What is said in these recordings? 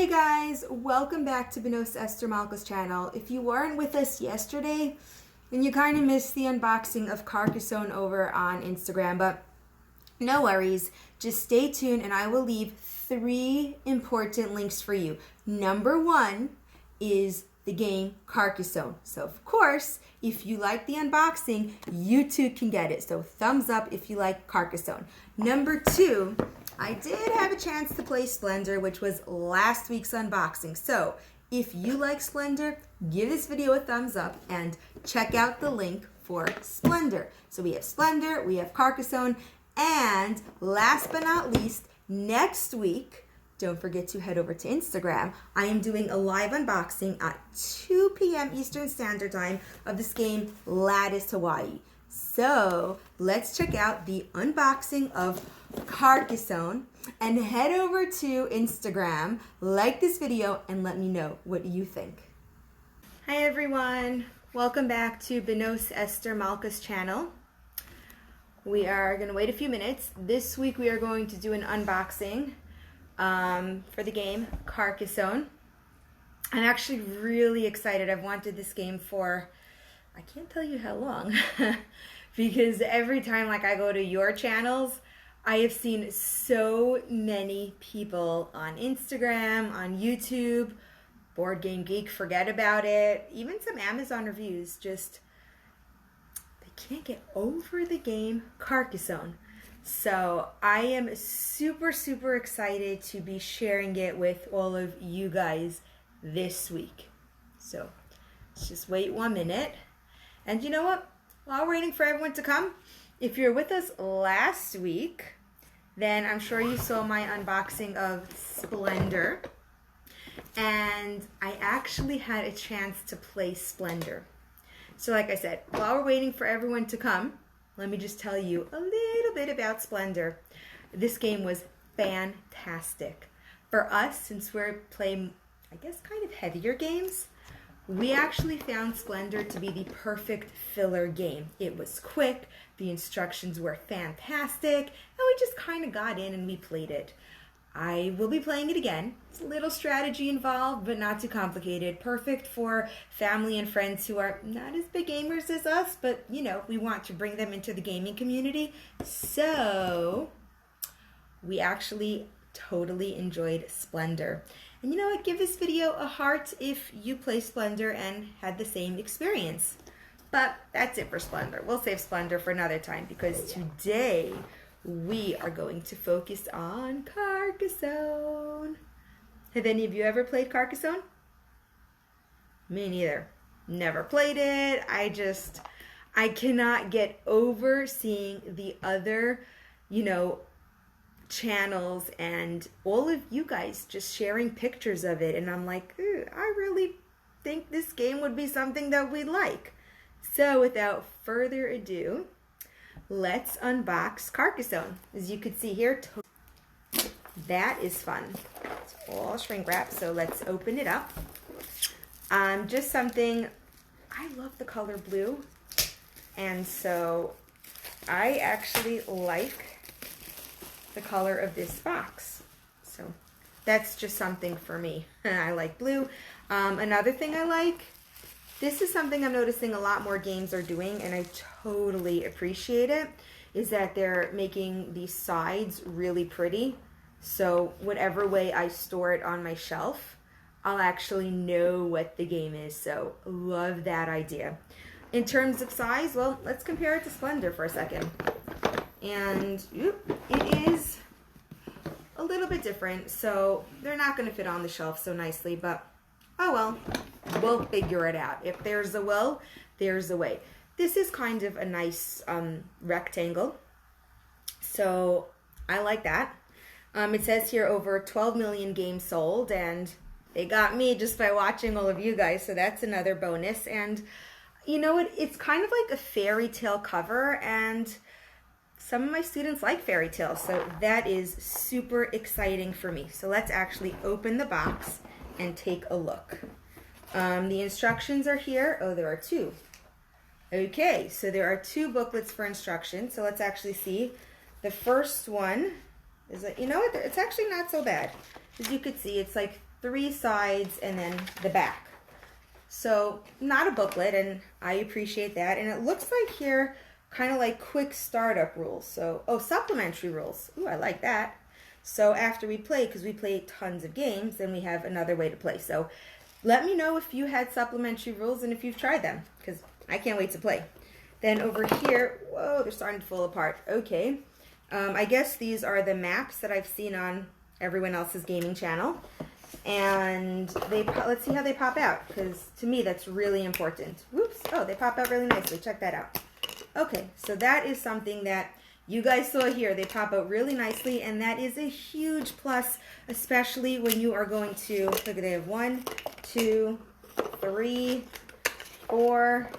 Hey guys, welcome back to Benos Esther Malka's channel. If you weren't with us yesterday, then you kind of missed the unboxing of Carcassonne over on Instagram, but no worries. Just stay tuned and I will leave 3 important links for you. Number 1 is the game Carcassonne. So of course, if you like the unboxing, you too can get it. So thumbs up if you like Carcassonne. Number 2, I did have a chance to play Splendor, which was last week's unboxing. So if you like Splendor, give this video a thumbs up and check out the link for Splendor. So we have Splendor, we have Carcassonne, and last but not least, next week, don't forget to head over to Instagram. I am doing a live unboxing at 2 p.m. Eastern Standard Time of this game, Lattice Hawaii. So let's check out the unboxing of Carcassonne and head over to Instagram, like this video, and let me know what you think. Hi everyone, welcome back to Benos Esther Malka's channel. We are going to wait a few minutes. This week we are going to do an unboxing for the game Carcassonne. I'm actually really excited. I've wanted this game for, I can't tell you how long, because every time I go to your channels, I have seen so many people on Instagram, on YouTube, Board Game Geek, forget about it, even some Amazon reviews, just they can't get over the game Carcassonne. So I am super excited to be sharing it with all of you guys this week. So let's just wait 1 minute. And you know what? While we're waiting for everyone to come, if you're with us last week, then I'm sure you saw my unboxing of Splendor. And I actually had a chance to play Splendor. So like I said, while we're waiting for everyone to come, let me just tell you a little bit about Splendor. This game was fantastic. For us, since we're playing, I guess, kind of heavier games, we actually found Splendor to be the perfect filler game. It was quick, the instructions were fantastic, and we just kind of got in and we played it. I will be playing it again. It's a little strategy involved, but not too complicated. Perfect for family and friends who are not as big gamers as us, but you know, we want to bring them into the gaming community. So we actually totally enjoyed Splendor. And you know what? Give this video a heart if you play Splendor and had the same experience. But that's it for Splendor. We'll save Splendor for another time because today we are going to focus on Carcassonne. Have any of you ever played Carcassonne? Me neither. Never played it. I cannot get over seeing the other, channels and all of you guys just sharing pictures of it, and I'm like, I really think this game would be something that we'd like. So without further ado, let's unbox Carcassonne. As you can see here, that is fun. It's all shrink wrap, so let's open it up. Just something, I love the color blue, and so I actually like the color of this box. So that's just something for me. I like blue. Another thing I like, this is something I'm noticing a lot more games are doing, and I totally appreciate it, is that they're making the sides really pretty. So whatever way I store it on my shelf, I'll actually know what the game is. So love that idea. In terms of size, well, let's compare it to Splendor for a second. And it is a little bit different, so they're not going to fit on the shelf so nicely, but oh well, we'll figure it out. If there's a will, there's a way. This is kind of a nice rectangle, so I like that. It says here over 12 million games sold, and they got me just by watching all of you guys, so that's another bonus. And you know what? It's kind of like a fairy tale cover, and some of my students like fairy tales, so that is super exciting for me. So let's actually open the box and take a look. The instructions are here. Oh, there are 2. Okay, so there are 2 booklets for instructions. So let's actually see. The first one is, you know what? It's actually not so bad. As you could see, it's like 3 sides and then the back. So not a booklet, and I appreciate that. And it looks like here, kind of like quick startup rules. So, oh, supplementary rules. Ooh, I like that. So after we play, because we play tons of games, then we have another way to play. So let me know if you had supplementary rules and if you've tried them, because I can't wait to play. Then over here, whoa, they're starting to fall apart. Okay. I guess these are the maps that I've seen on everyone else's gaming channel. And let's see how they pop out, because to me that's really important. Whoops. Oh, they pop out really nicely. Check that out. Okay, so that is something that you guys saw here. They pop out really nicely, and that is a huge plus, especially when you are going to, look at, they have 1, 2, 3, 4,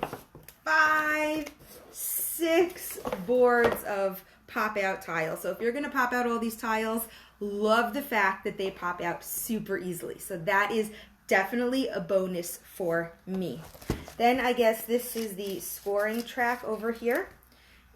5, 6 boards of pop out tiles. So if you're going to pop out all these tiles, love the fact that they pop out super easily. So that is definitely a bonus for me. Then I guess this is the scoring track over here.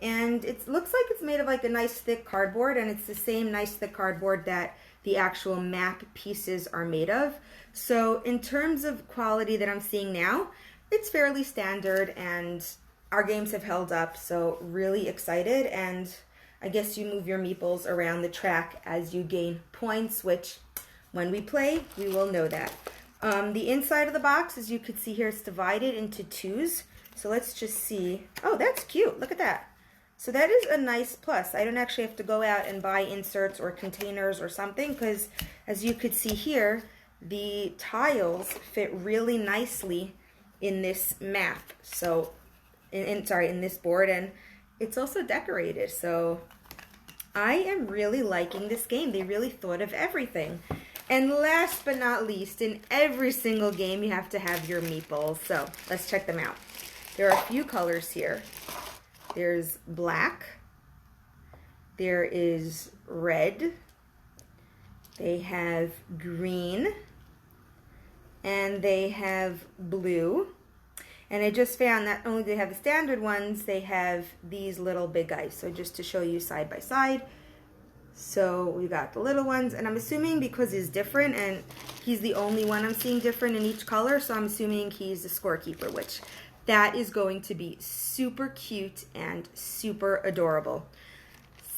And it looks like it's made of like a nice thick cardboard, and it's the same nice thick cardboard that the actual map pieces are made of. So in terms of quality that I'm seeing now, it's fairly standard, and our games have held up, so really excited. And I guess you move your meeples around the track as you gain points, which when we play, we will know that. The inside of the box, as you can see here, it's divided into 2s. So let's just see. Oh, that's cute. Look at that. So that is a nice plus. I don't actually have to go out and buy inserts or containers or something, because as you could see here, the tiles fit really nicely in this map. So, in this board, and it's also decorated. So I am really liking this game. They really thought of everything. And last but not least, in every single game, you have to have your meeples. So let's check them out. There are a few colors here. There's black. There is red. They have green. And they have blue. And I just found not only do they have the standard ones, they have these little big guys. So just to show you side by side. So we got the little ones, and I'm assuming because he's different, and he's the only one I'm seeing different in each color, so I'm assuming he's the scorekeeper, which that is going to be super cute and super adorable.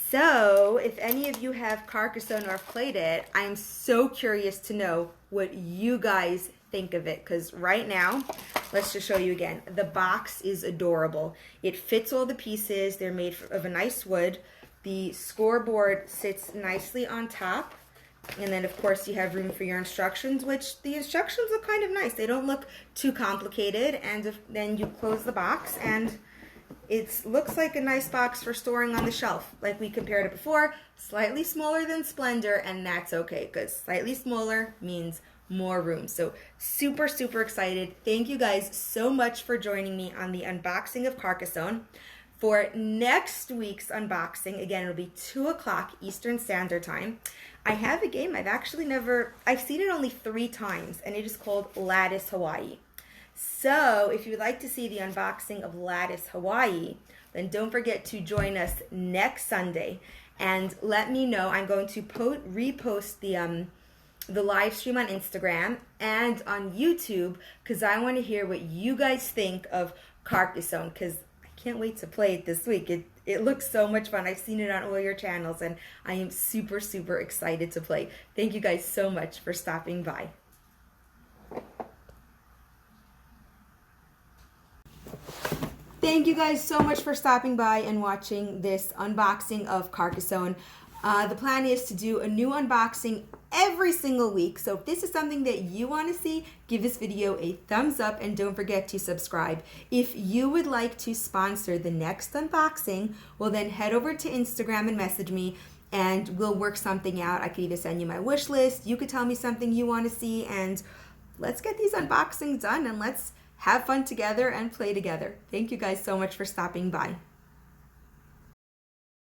So if any of you have Carcassonne or have played it, I'm so curious to know what you guys think of it, because right now, let's just show you again. The box is adorable. It fits all the pieces. They're made of a nice wood. The scoreboard sits nicely on top. And then, of course, you have room for your instructions, which the instructions look kind of nice. They don't look too complicated. And then you close the box, and it looks like a nice box for storing on the shelf. Like we compared it before, slightly smaller than Splendor, and that's okay, because slightly smaller means more room. So super, super excited. Thank you guys so much for joining me on the unboxing of Carcassonne. For next week's unboxing, again, it'll be 2 o'clock Eastern Standard Time. I have a game I've seen it only 3 times, and it is called Lattice Hawaii. So if you'd like to see the unboxing of Lattice Hawaii, then don't forget to join us next Sunday, and let me know. I'm going to repost the live stream on Instagram and on YouTube, because I want to hear what you guys think of Carcassonne, because I can't wait to play it this week. It looks so much fun. I've seen it on all your channels, and I am super, super excited to play. Thank you guys so much for stopping by. Thank you guys so much for stopping by and watching this unboxing of Carcassonne. The plan is to do a new unboxing every single week. So if this is something that you want to see, give this video a thumbs up, and don't forget to subscribe. If you would like to sponsor the next unboxing, well then head over to Instagram and message me, and we'll work something out. I could either send you my wish list, you could tell me something you want to see, and let's get these unboxings done, and let's have fun together and play together. Thank you guys so much for stopping by.